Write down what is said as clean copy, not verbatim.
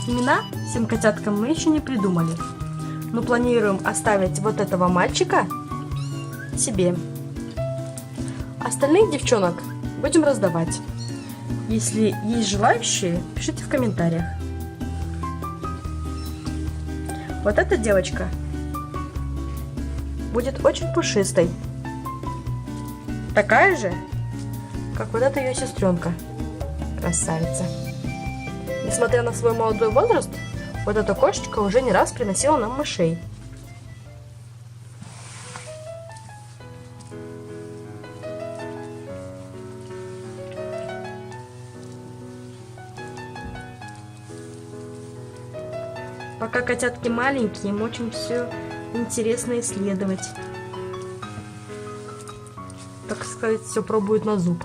Имена всем котяткам мы еще не придумали, но планируем оставить вот этого мальчика себе. Остальных девчонок будем раздавать. Если есть желающие, пишите в комментариях. Вот эта девочка будет очень пушистой. Такая же, как вот эта ее сестренка. Красавица. Несмотря на свой молодой возраст, вот эта кошечка уже не раз приносила нам мышей. Пока котятки маленькие, им очень все интересно исследовать. Так сказать, все пробуют на зуб.